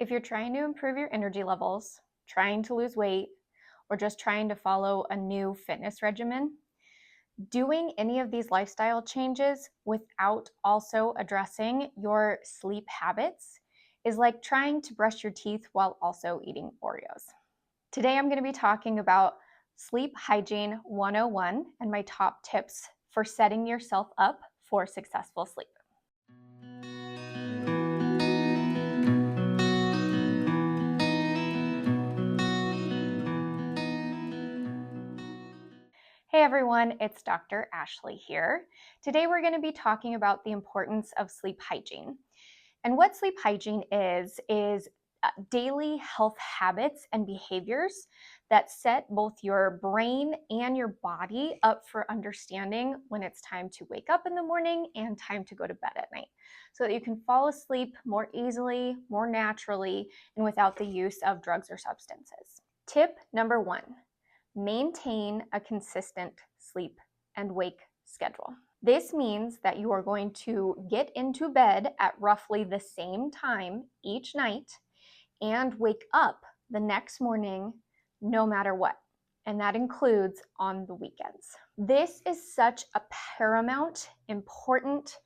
If you're trying to improve your energy levels, trying to lose weight, or just trying to follow a new fitness regimen, doing any of these lifestyle changes without also addressing your sleep habits is like trying to brush your teeth while also eating Oreos. Today, I'm going to be talking about Sleep Hygiene 101 and my top tips for setting yourself up for successful sleep. Hey everyone, it's Dr. Ashley here. Today we're going to be talking about the importance of sleep hygiene. And what sleep hygiene is daily health habits and behaviors that set both your brain and your body up for understanding when it's time to wake up in the morning and time to go to bed at night, so that you can fall asleep more easily, more naturally, and without the use of drugs or substances. Tip number 1. Maintain a consistent sleep and wake schedule. This means that you are going to get into bed at roughly the same time each night and wake up the next morning no matter what. And that includes on the weekends. This is such a paramount, important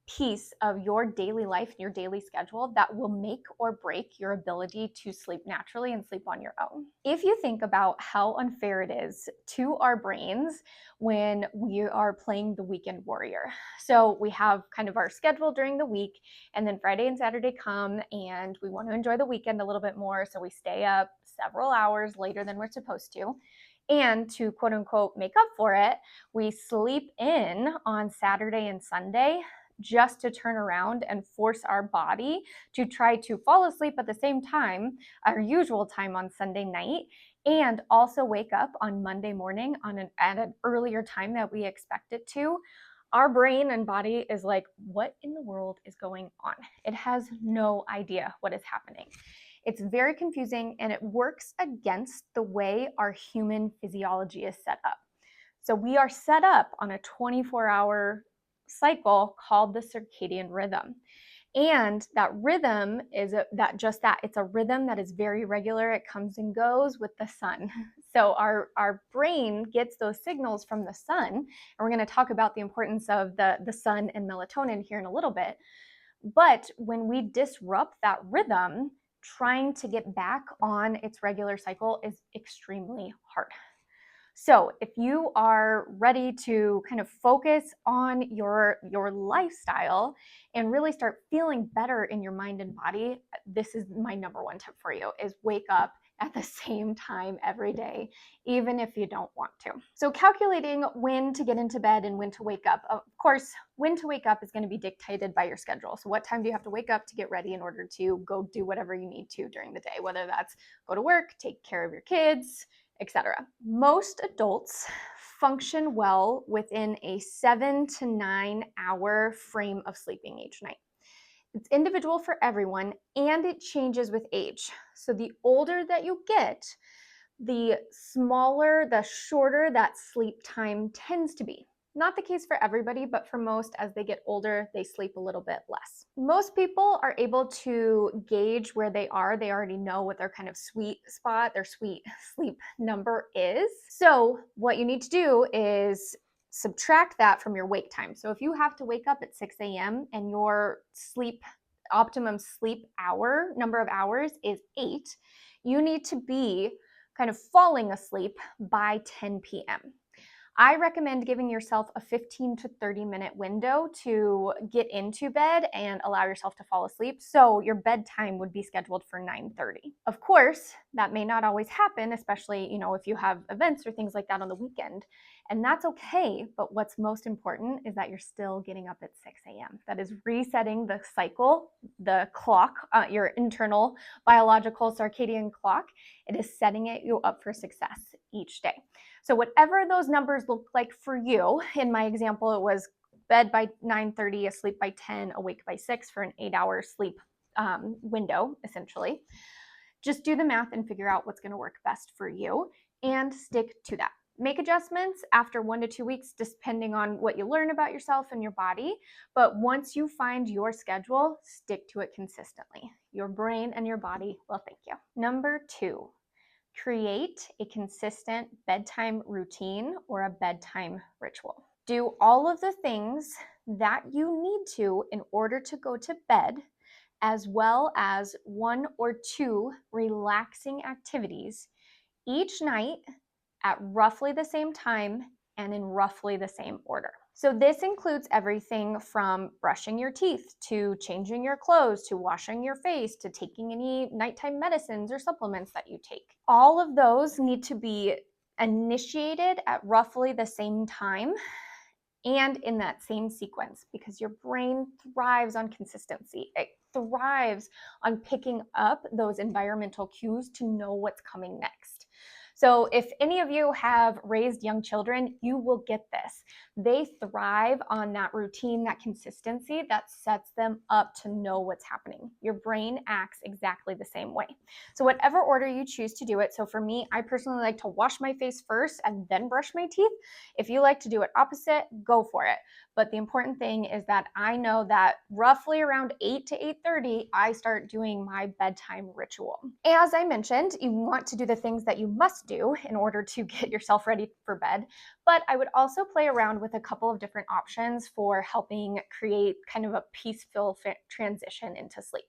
piece of your daily life and your daily schedule that will make or break your ability to sleep naturally and sleep on your own. If you think about how unfair it is to our brains when we are playing the weekend warrior. So we have kind of our schedule during the week, and then Friday and Saturday come and we want to enjoy the weekend a little bit more, so we stay up several hours later than we're supposed to. And to quote unquote make up for it, we sleep in on Saturday and Sunday just to turn around and force our body to try to fall asleep at the same time, our usual time on Sunday night, and also wake up on Monday morning at an earlier time that we expect it to. Our brain and body is like, what in the world is going on? It has no idea what is happening. It's very confusing, and it works against the way our human physiology is set up. So we are set up on a 24-hour cycle called the circadian rhythm. And that rhythm is it's a rhythm that is very regular. It comes and goes with the sun. So our brain gets those signals from the sun. And we're going to talk about the importance of the sun and melatonin here in a little bit. But when we disrupt that rhythm, trying to get back on its regular cycle is extremely hard. So if you are ready to kind of focus on your lifestyle and really start feeling better in your mind and body, this is my number one tip for you, is wake up at the same time every day, even if you don't want to. So calculating when to get into bed and when to wake up. Of course, when to wake up is going to be dictated by your schedule. So what time do you have to wake up to get ready in order to go do whatever you need to during the day, whether that's go to work, take care of your kids, etc. Most adults function well within a 7 to 9 hour frame of sleeping each night. It's individual for everyone, and it changes with age. So the older that you get, the shorter that sleep time tends to be. Not the case for everybody, but for most, as they get older, they sleep a little bit less. Most people are able to gauge where they are. They already know what their kind of sweet spot, their sweet sleep number is. So what you need to do is subtract that from your wake time. So if you have to wake up at 6 a.m. and your optimum sleep number of hours is 8, you need to be kind of falling asleep by 10 p.m. I recommend giving yourself a 15 to 30 minute window to get into bed and allow yourself to fall asleep. So your bedtime would be scheduled for 9:30. Of course, that may not always happen, especially, if you have events or things like that on the weekend. And that's okay. But what's most important is that you're still getting up at 6 a.m. That is resetting the cycle, the clock, your internal biological circadian clock. It is setting you up for success each day. So whatever those numbers look like for you, in my example, it was bed by 9:30, asleep by 10, awake by 6 for an 8-hour sleep window, essentially. Just do the math and figure out what's going to work best for you and stick to that. Make adjustments after 1 to 2 weeks, depending on what you learn about yourself and your body. But once you find your schedule, stick to it consistently. your brain and your body will thank you. Number 2, create a consistent bedtime routine or a bedtime ritual. Do all of the things that you need to in order to go to bed, as well as 1 or 2 relaxing activities each night at roughly the same time and in roughly the same order. So this includes everything from brushing your teeth to changing your clothes to washing your face to taking any nighttime medicines or supplements that you take. All of those need to be initiated at roughly the same time and in that same sequence, because your brain thrives on consistency. It thrives on picking up those environmental cues to know what's coming next. So if any of you have raised young children, you will get this. They thrive on that routine, that consistency that sets them up to know what's happening. Your brain acts exactly the same way. So whatever order you choose to do it. So for me, I personally like to wash my face first and then brush my teeth. If you like to do it opposite, go for it. But the important thing is that I know that roughly around 8 to 8:30, I start doing my bedtime ritual. As I mentioned, you want to do the things that you must do in order to get yourself ready for bed. But I would also play around with a couple of different options for helping create kind of a peaceful transition into sleep.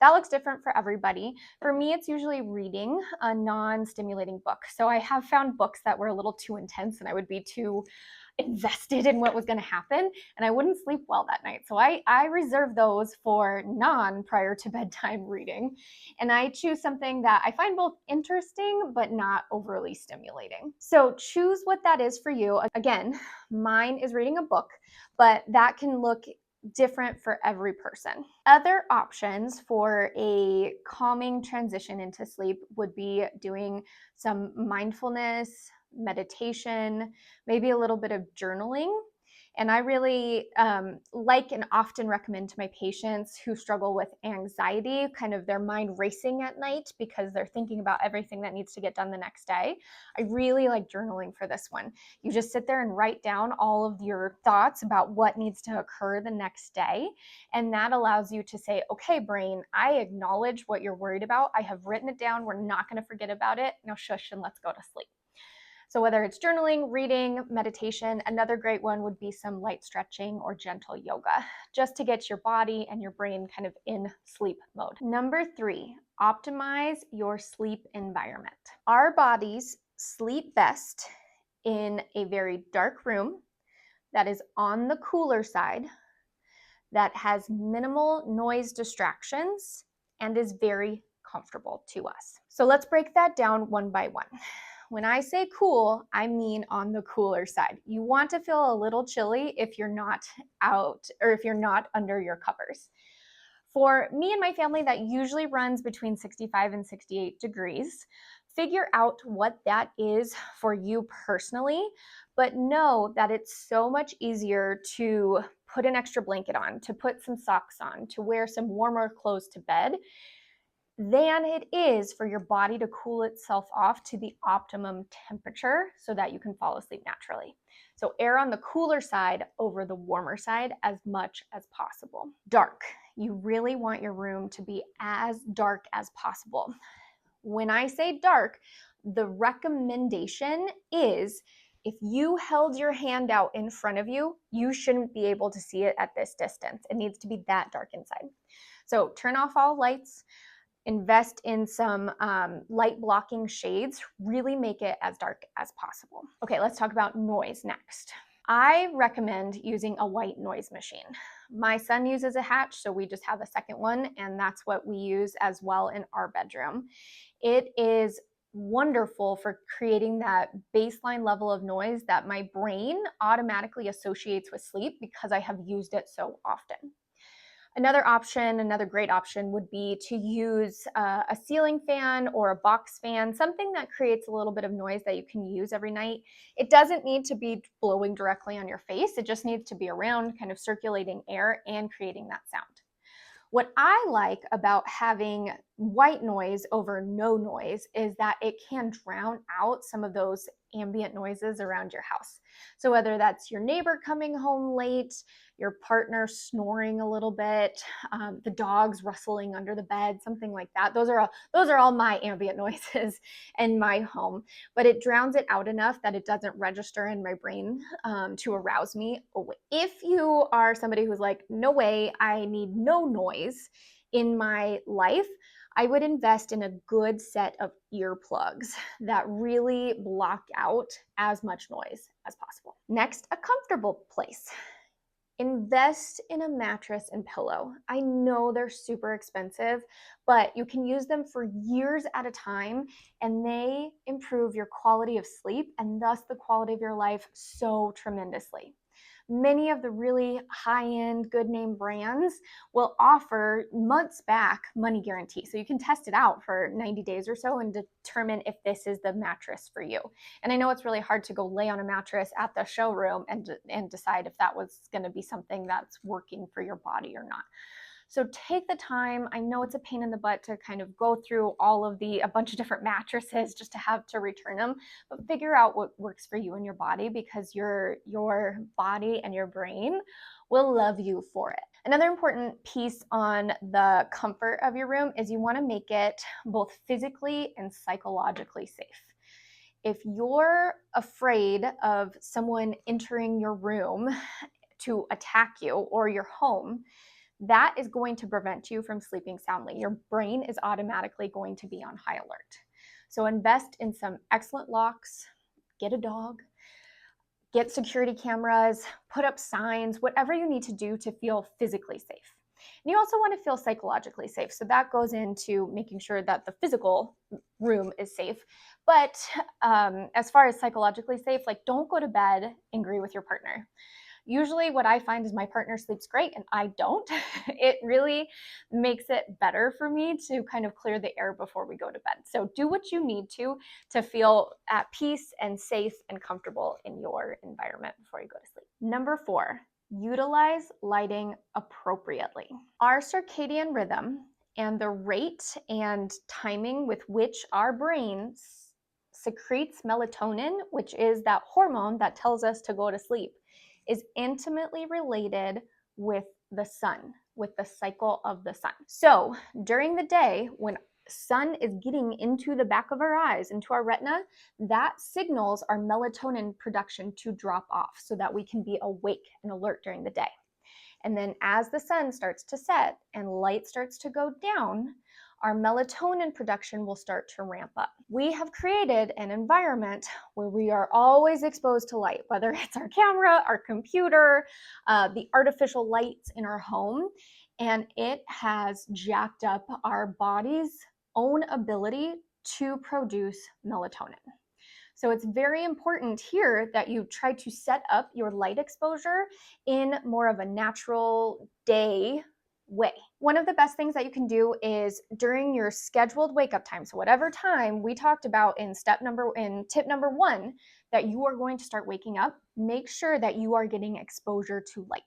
That looks different for everybody. For me, it's usually reading a non-stimulating book. So I have found books that were a little too intense and I would be too invested in what was going to happen and I wouldn't sleep well that night. So I reserve those for prior to bedtime reading. And I choose something that I find both interesting but not overly stimulating. So choose what that is for you. Again, mine is reading a book, but that can look different for every person. Other options for a calming transition into sleep would be doing some mindfulness, meditation, maybe a little bit of journaling. And I really like and often recommend to my patients who struggle with anxiety, kind of their mind racing at night because they're thinking about everything that needs to get done the next day. I really like journaling for this one. You just sit there and write down all of your thoughts about what needs to occur the next day. And that allows you to say, okay, brain, I acknowledge what you're worried about. I have written it down. We're not going to forget about it. Now shush and let's go to sleep. So whether it's journaling, reading, meditation, another great one would be some light stretching or gentle yoga, just to get your body and your brain kind of in sleep mode. Number 3, optimize your sleep environment. Our bodies sleep best in a very dark room that is on the cooler side, that has minimal noise distractions, and is very comfortable to us. So let's break that down one by one. When I say cool, I mean on the cooler side. You want to feel a little chilly if you're not out or if you're not under your covers. For me and my family, that usually runs between 65 and 68 degrees. Figure out what that is for you personally, but know that it's so much easier to put an extra blanket on, to put some socks on, to wear some warmer clothes to bed than it is for your body to cool itself off to the optimum temperature so that you can fall asleep naturally. So err on the cooler side over the warmer side as much as possible. Dark. You really want your room to be as dark as possible. When I say dark, the recommendation is if you held your hand out in front of you, you shouldn't be able to see it at this distance. It needs to be that dark inside. So turn off all lights. Invest in some light blocking shades, really make it as dark as possible. Okay, let's talk about noise next. I recommend using a white noise machine. My son uses a Hatch, so we just have a second one, and that's what we use as well in our bedroom. It is wonderful for creating that baseline level of noise that my brain automatically associates with sleep because I have used it so often. Another great option would be to use a ceiling fan or a box fan, something that creates a little bit of noise that you can use every night. It doesn't need to be blowing directly on your face. It just needs to be around, kind of circulating air and creating that sound. What I like about having white noise over no noise is that it can drown out some of those ambient noises around your house. So whether that's your neighbor coming home late, your partner snoring a little bit, the dogs rustling under the bed, something like that. Those are all my ambient noises in my home. But it drowns it out enough that it doesn't register in my brain to arouse me awake. If you are somebody who's like, no way, I need no noise in my life, I would invest in a good set of earplugs that really block out as much noise as possible. Next, a comfortable place. Invest in a mattress and pillow. I know they're super expensive, but you can use them for years at a time, and they improve your quality of sleep and thus the quality of your life so tremendously. Many of the really high-end, good name brands will offer months back money guarantee. So you can test it out for 90 days or so and determine if this is the mattress for you. And I know it's really hard to go lay on a mattress at the showroom and decide if that was going to be something that's working for your body or not. So take the time. I know it's a pain in the butt to kind of go through a bunch of different mattresses just to have to return them, but figure out what works for you and your body, because your body and your brain will love you for it. Another important piece on the comfort of your room is you want to make it both physically and psychologically safe. If you're afraid of someone entering your room to attack you or your home, that is going to prevent you from sleeping soundly. Your brain is automatically going to be on high alert. So invest in some excellent locks, get a dog, get security cameras, put up signs, whatever you need to do to feel physically safe. And you also want to feel psychologically safe. So that goes into making sure that the physical room is safe. But as far as psychologically safe, like, don't go to bed angry with your partner. Usually what I find is my partner sleeps great and I don't. It really makes it better for me to kind of clear the air before we go to bed. So do what you need to feel at peace and safe and comfortable in your environment before you go to sleep. Number 4, utilize lighting appropriately. Our circadian rhythm and the rate and timing with which our brains secretes melatonin, which is that hormone that tells us to go to sleep, is intimately related with the sun, with the cycle of the sun. So during the day, when sun is getting into the back of our eyes, into our retina, that signals our melatonin production to drop off so that we can be awake and alert during the day. And then as the sun starts to set and light starts to go down, our melatonin production will start to ramp up. We have created an environment where we are always exposed to light, whether it's our camera, our computer, the artificial lights in our home, and it has jacked up our body's own ability to produce melatonin. So it's very important here that you try to set up your light exposure in more of a natural day way. One of the best things that you can do is during your scheduled wake up time. So whatever time we talked about in tip number 1, that you are going to start waking up, make sure that you are getting exposure to light.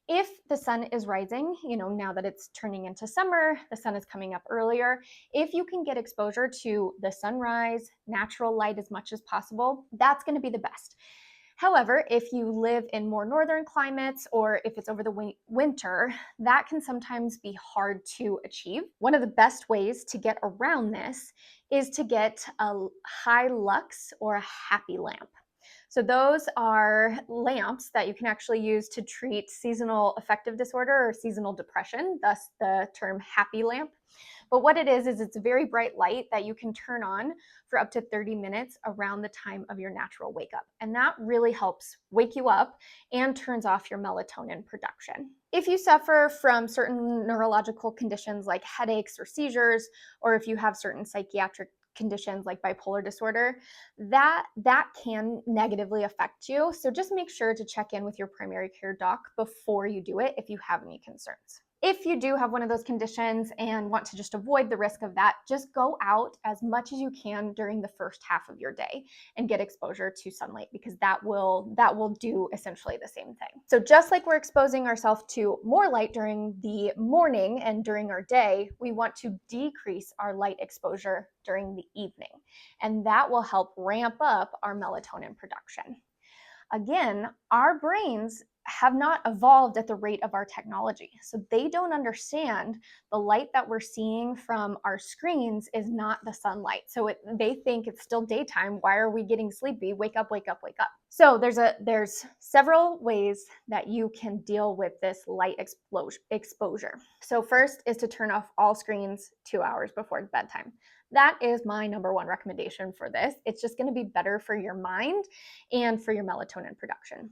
If the sun is rising, now that it's turning into summer, the sun is coming up earlier. If you can get exposure to the sunrise, natural light as much as possible, that's going to be the best. However, if you live in more northern climates, or if it's over the winter, that can sometimes be hard to achieve. One of the best ways to get around this is to get a high lux or a happy lamp. So those are lamps that you can actually use to treat seasonal affective disorder or seasonal depression, thus the term happy lamp. But what it is it's a very bright light that you can turn on for up to 30 minutes around the time of your natural wake up. And that really helps wake you up and turns off your melatonin production. If you suffer from certain neurological conditions like headaches or seizures, or if you have certain psychiatric conditions like bipolar disorder, that can negatively affect you. So just make sure to check in with your primary care doc before you do it if you have any concerns. If you do have one of those conditions and want to just avoid the risk of that, just go out as much as you can during the first half of your day and get exposure to sunlight, because that will do essentially the same thing. So just like we're exposing ourselves to more light during the morning and during our day, we want to decrease our light exposure during the evening, and that will help ramp up our melatonin production. Again, our brains have not evolved at the rate of our technology. So they don't understand the light that we're seeing from our screens is not the sunlight. So they think it's still daytime. Why are we getting sleepy? Wake up, wake up, wake up. So there's several ways that you can deal with this light exposure. So first is to turn off all screens 2 hours before bedtime. That is my number one recommendation for this. It's just going to be better for your mind and for your melatonin production.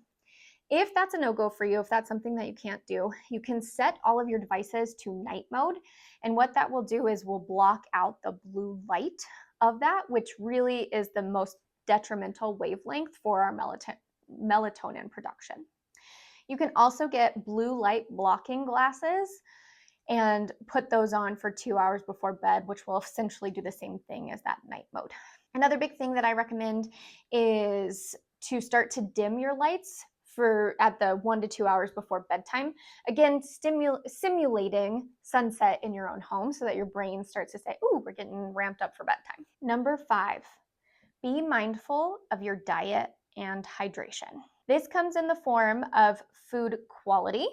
If that's a no-go for you, if that's something that you can't do, you can set all of your devices to night mode. And what that will do is will block out the blue light of that, which really is the most detrimental wavelength for our melatonin production. You can also get blue light blocking glasses and put those on for 2 hours before bed, which will essentially do the same thing as that night mode. Another big thing that I recommend is to start to dim your lights at the 1 to 2 hours before bedtime. Again, simulating sunset in your own home so that your brain starts to say, ooh, we're getting ramped up for bedtime. Number 5, be mindful of your diet and hydration. This comes in the form of food quality,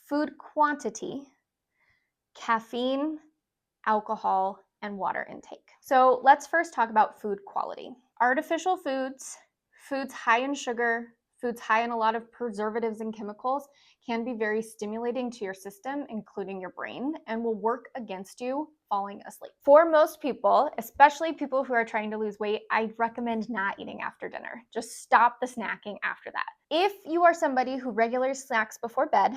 food quantity, caffeine, alcohol, and water intake. So let's first talk about food quality. Artificial foods, foods high in sugar, foods high in a lot of preservatives and chemicals can be very stimulating to your system, including your brain, and will work against you falling asleep. For most people, especially people who are trying to lose weight, I recommend not eating after dinner. Just stop the snacking after that. If you are somebody who regularly snacks before bed,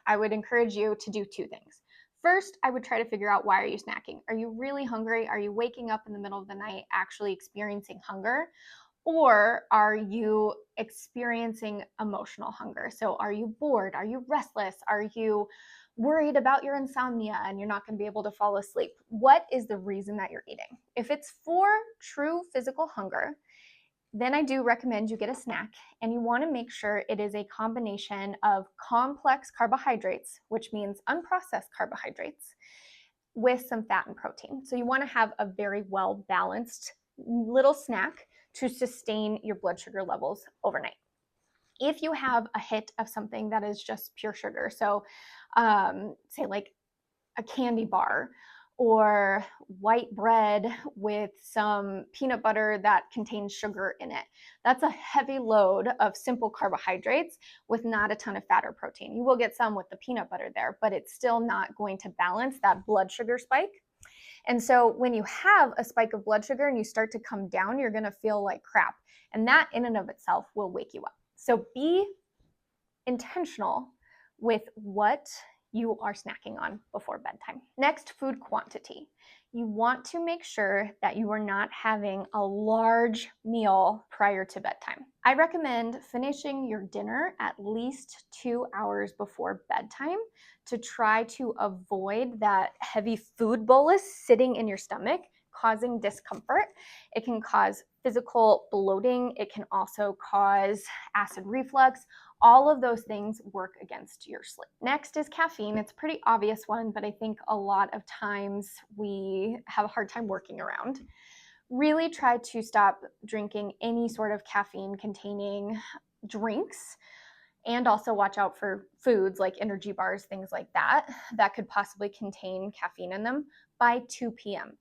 I would encourage you to do 2 things. First, I would try to figure out, why are you snacking? Are you really hungry? Are you waking up in the middle of the night actually experiencing hunger? Or are you experiencing emotional hunger? So are you bored? Are you restless? Are you worried about your insomnia and you're not going to be able to fall asleep? What is the reason that you're eating? If it's for true physical hunger, then I do recommend you get a snack, and you want to make sure it is a combination of complex carbohydrates, which means unprocessed carbohydrates, with some fat and protein. So you want to have a very well balanced little snack to sustain your blood sugar levels overnight. If you have a hit of something that is just pure sugar, so say like a candy bar or white bread with some peanut butter that contains sugar in it, that's a heavy load of simple carbohydrates with not a ton of fat or protein. You will get some with the peanut butter there, but it's still not going to balance that blood sugar spike. And so when you have a spike of blood sugar and you start to come down, you're going to feel like crap. And that in and of itself will wake you up. So be intentional with what you are snacking on before bedtime. Next, food quantity. You want to make sure that you are not having a large meal prior to bedtime. I recommend finishing your dinner at least 2 hours before bedtime to try to avoid that heavy food bolus sitting in your stomach, causing discomfort. It can cause physical bloating. It can also cause acid reflux. All of those things work against your sleep. Next is caffeine. It's a pretty obvious one, but I think a lot of times we have a hard time working around. Really try to stop drinking any sort of caffeine containing drinks, and also watch out for foods like energy bars, things like that, that could possibly contain caffeine in them by 2 p.m.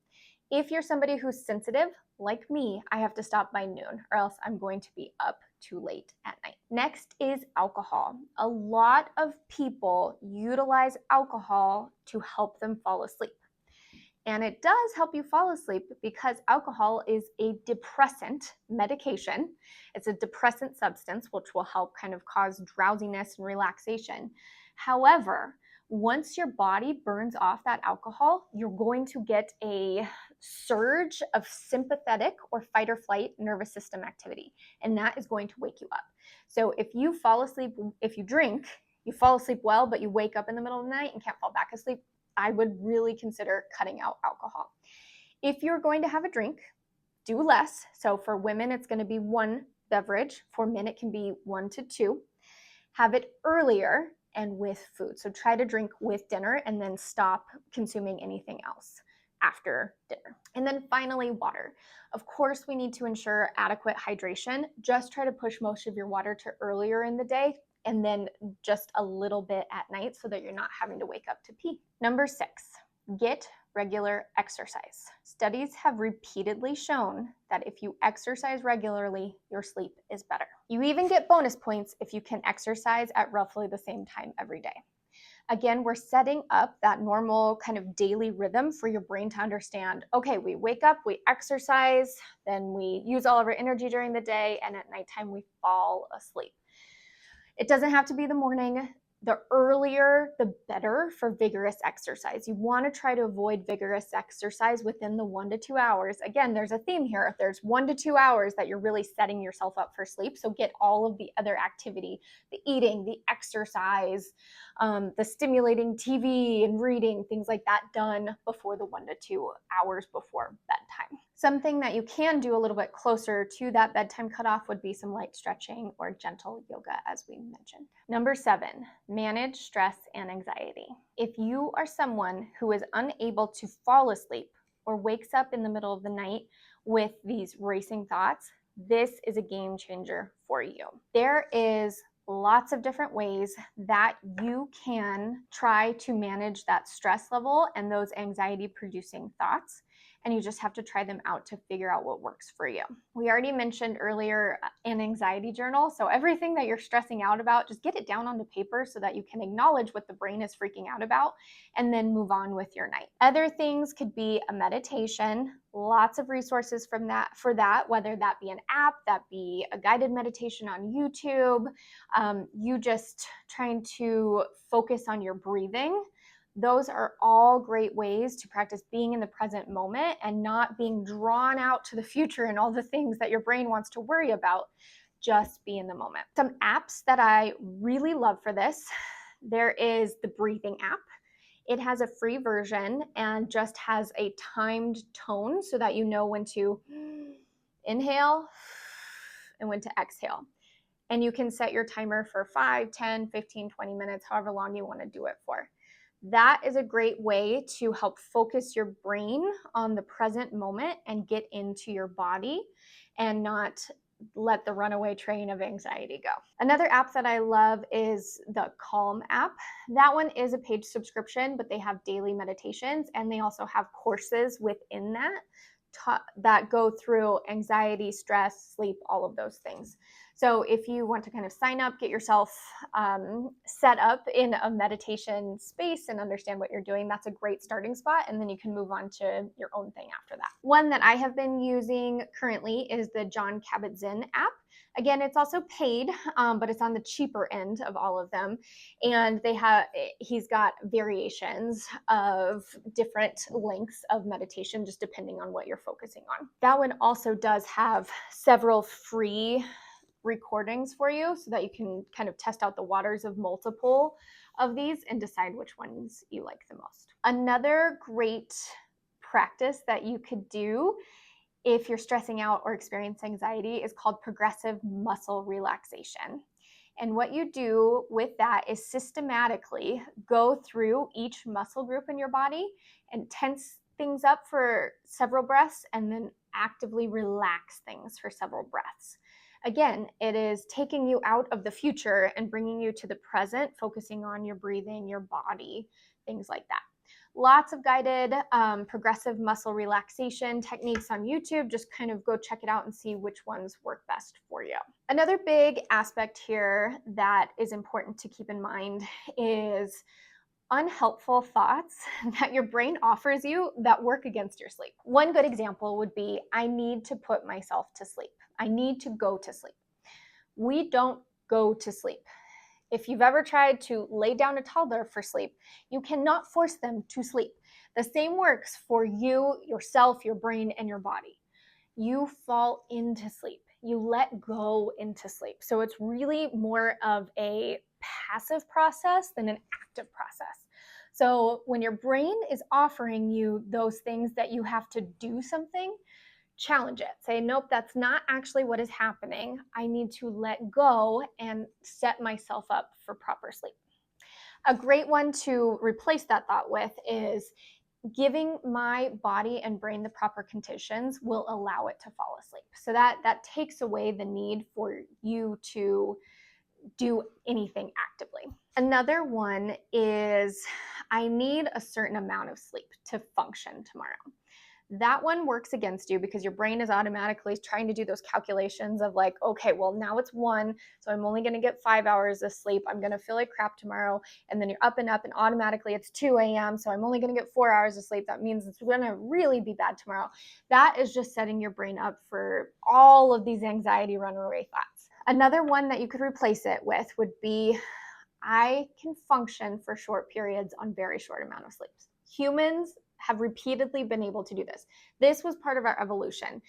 If you're somebody who's sensitive, like me, I have to stop by noon or else I'm going to be up too late at night. Next is alcohol. A lot of people utilize alcohol to help them fall asleep. And it does help you fall asleep because alcohol is a depressant medication. It's a depressant substance, which will help kind of cause drowsiness and relaxation. However, once your body burns off that alcohol, you're going to get a surge of sympathetic or fight or flight nervous system activity, and that is going to wake you up. So if you fall asleep, if you drink you fall asleep well, but you wake up in the middle of the night and can't fall back asleep, I would really consider cutting out alcohol. If you're going to have a drink, do less. So for women, it's going to be 1 beverage. For men, it can be 1 to 2. Have it earlier and with food. So try to drink with dinner and then stop consuming anything else after dinner. And then finally, water. Of course, we need to ensure adequate hydration. Just try to push most of your water to earlier in the day and then just a little bit at night so that you're not having to wake up to pee. Number 6, get regular exercise. Studies have repeatedly shown that if you exercise regularly, your sleep is better. You even get bonus points if you can exercise at roughly the same time every day. Again, we're setting up that normal kind of daily rhythm for your brain to understand, okay, we wake up, we exercise, then we use all of our energy during the day, and at nighttime we fall asleep. It doesn't have to be the morning. The earlier, the better for vigorous exercise. You want to try to avoid vigorous exercise within the 1 to 2 hours. Again, there's a theme here. If there's 1 to 2 hours that you're really setting yourself up for sleep, so get all of the other activity, the eating, the exercise, the stimulating TV and reading, things like that done before the 1 to 2 hours before bedtime. Something that you can do a little bit closer to that bedtime cutoff would be some light stretching or gentle yoga, as we mentioned. Number 7, manage stress and anxiety. If you are someone who is unable to fall asleep or wakes up in the middle of the night with these racing thoughts, this is a game changer for you. There is lots of different ways that you can try to manage that stress level and those anxiety producing thoughts. And you just have to try them out to figure out what works for you. We already mentioned earlier an anxiety journal. So everything that you're stressing out about, just get it down onto paper so that you can acknowledge what the brain is freaking out about and then move on with your night. Other things could be a meditation. Lots of resources for that, whether that be an app, that be a guided meditation on YouTube, you just trying to focus on your breathing. Those are all great ways to practice being in the present moment and not being drawn out to the future and all the things that your brain wants to worry about. Just be in the moment. Some apps that I really love for this, there is the breathing app. It has a free version and just has a timed tone so that you know when to inhale and when to exhale. And you can set your timer for 5, 10, 15, 20 minutes, however long you want to do it for. That is a great way to help focus your brain on the present moment and get into your body and not let the runaway train of anxiety go. Another app that I love is the Calm app. That one is a paid subscription, but they have daily meditations and they also have courses within that go through anxiety, stress, sleep, all of those things. So if you want to kind of sign up, get yourself set up in a meditation space and understand what you're doing, that's a great starting spot. And then you can move on to your own thing after that. One that I have been using currently is the Jon Kabat-Zinn app. Again, it's also paid, but it's on the cheaper end of all of them. And he's got variations of different lengths of meditation, just depending on what you're focusing on. That one also does have several free recordings for you so that you can kind of test out the waters of multiple of these and decide which ones you like the most. Another great practice that you could do if you're stressing out or experiencing anxiety is called progressive muscle relaxation. And what you do with that is systematically go through each muscle group in your body and tense things up for several breaths and then actively relax things for several breaths. Again, it is taking you out of the future and bringing you to the present, focusing on your breathing, your body, things like that. Lots of guided progressive muscle relaxation techniques on YouTube. Just kind of go check it out and see which ones work best for you. Another big aspect here that is important to keep in mind is unhelpful thoughts that your brain offers you that work against your sleep. One good example would be, I need to put myself to sleep. I need to go to sleep. We don't go to sleep. If you've ever tried to lay down a toddler for sleep, you cannot force them to sleep. The same works for you, yourself, your brain, and your body. You fall into sleep. You let go into sleep. So it's really more of a passive process than an active process. So when your brain is offering you those things that you have to do something, challenge it. Say, nope, that's not actually what is happening. I need to let go and set myself up for proper sleep. A great one to replace that thought with is giving my body and brain the proper conditions will allow it to fall asleep. So that takes away the need for you to do anything actively. Another one is I need a certain amount of sleep to function tomorrow. That one works against you because your brain is automatically trying to do those calculations of like, okay, well, now it's 1, so I'm only going to get 5 hours of sleep. I'm going to feel like crap tomorrow. And then you're up, and automatically it's 2 a.m., so I'm only going to get 4 hours of sleep. That means it's going to really be bad tomorrow. That is just setting your brain up for all of these anxiety runaway thoughts. Another one that you could replace it with would be, I can function for short periods on very short amount of sleep. Humans have repeatedly been able to do this. This was part of our evolution.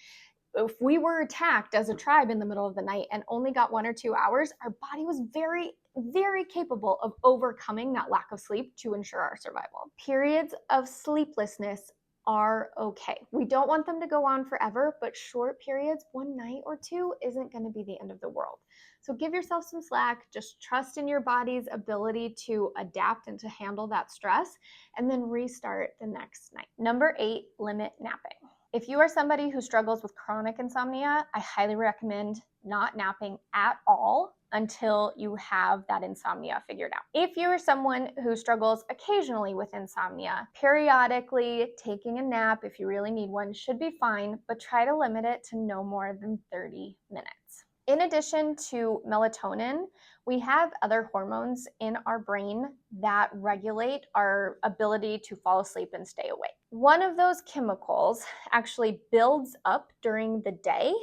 If we were attacked as a tribe in the middle of the night and only got 1 or 2 hours, our body was very, very capable of overcoming that lack of sleep to ensure our survival. Periods of sleeplessness are okay. We don't want them to go on forever, but short periods, 1 night or 2, isn't going to be the end of the world. So give yourself some slack, just trust in your body's ability to adapt and to handle that stress, and then restart the next night. Number 8, limit napping. If you are somebody who struggles with chronic insomnia, I highly recommend not napping at all until you have that insomnia figured out. If you're someone who struggles occasionally with insomnia, periodically taking a nap, if you really need one, should be fine, but try to limit it to no more than 30 minutes. In addition to melatonin, we have other hormones in our brain that regulate our ability to fall asleep and stay awake. One of those chemicals actually builds up during the day,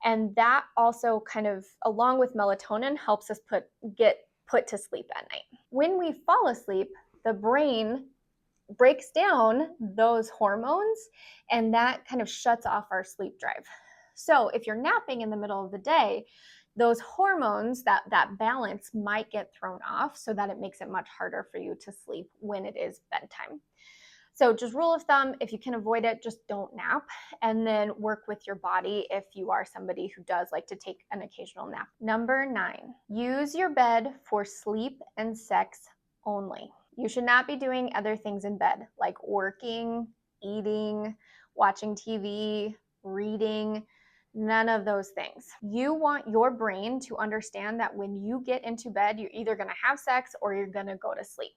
and that also kind of, along with melatonin, helps us get put to sleep at night. When we fall asleep, the brain breaks down those hormones, and that kind of shuts off our sleep drive. So if you're napping in the middle of the day, those hormones, that balance might get thrown off, so that it makes it much harder for you to sleep when it is bedtime. So just rule of thumb, if you can avoid it, just don't nap, and then work with your body if you are somebody who does like to take an occasional nap. Number 9, use your bed for sleep and sex only. You should not be doing other things in bed, like working, eating, watching TV, reading. None of those things. You want your brain to understand that when you get into bed, you're either going to have sex or you're going to go to sleep.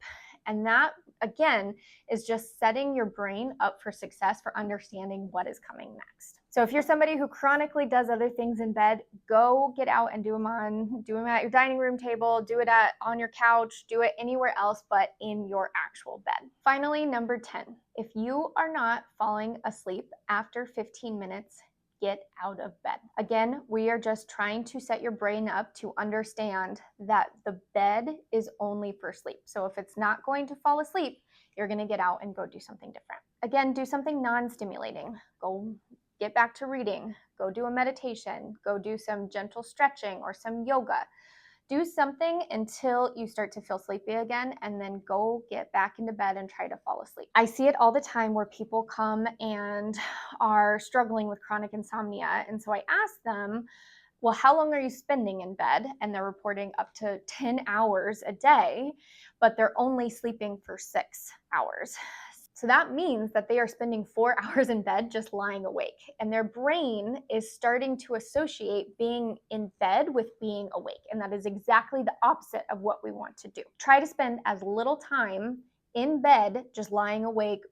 And that, again, is just setting your brain up for success for understanding what is coming next. So if you're somebody who chronically does other things in bed, go get out and do them at your dining room table, do it on your couch, do it anywhere else but in your actual bed. Finally, number 10, if you are not falling asleep after 15 minutes, get out of bed. Again, we are just trying to set your brain up to understand that the bed is only for sleep. So if it's not going to fall asleep, you're going to get out and go do something different. Again, do something non-stimulating. Go get back to reading. Go do a meditation. Go do some gentle stretching or some yoga. Do something until you start to feel sleepy again, and then go get back into bed and try to fall asleep. I see it all the time where people come and are struggling with chronic insomnia. And so I ask them, well, how long are you spending in bed? And they're reporting up to 10 hours a day, but they're only sleeping for 6 hours. So that means that they are spending 4 hours in bed just lying awake, and their brain is starting to associate being in bed with being awake. And that is exactly the opposite of what we want to do. Try to spend as little time in bed just lying awake,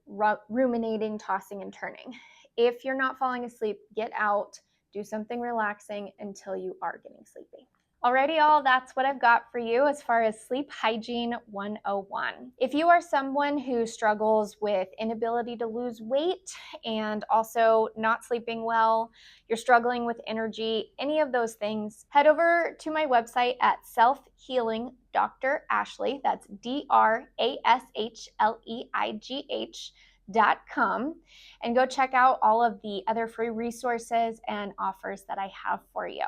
ruminating, tossing and turning. If you're not falling asleep, get out, do something relaxing until you are getting sleepy. Alrighty, y'all, that's what I've got for you as far as Sleep Hygiene 101. If you are someone who struggles with inability to lose weight and also not sleeping well, you're struggling with energy, any of those things, head over to my website at Self-Healing Dr. Ashley. That's DrAshleigh.com, and go check out all of the other free resources and offers that I have for you.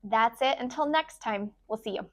That's it. Until next time, we'll see you.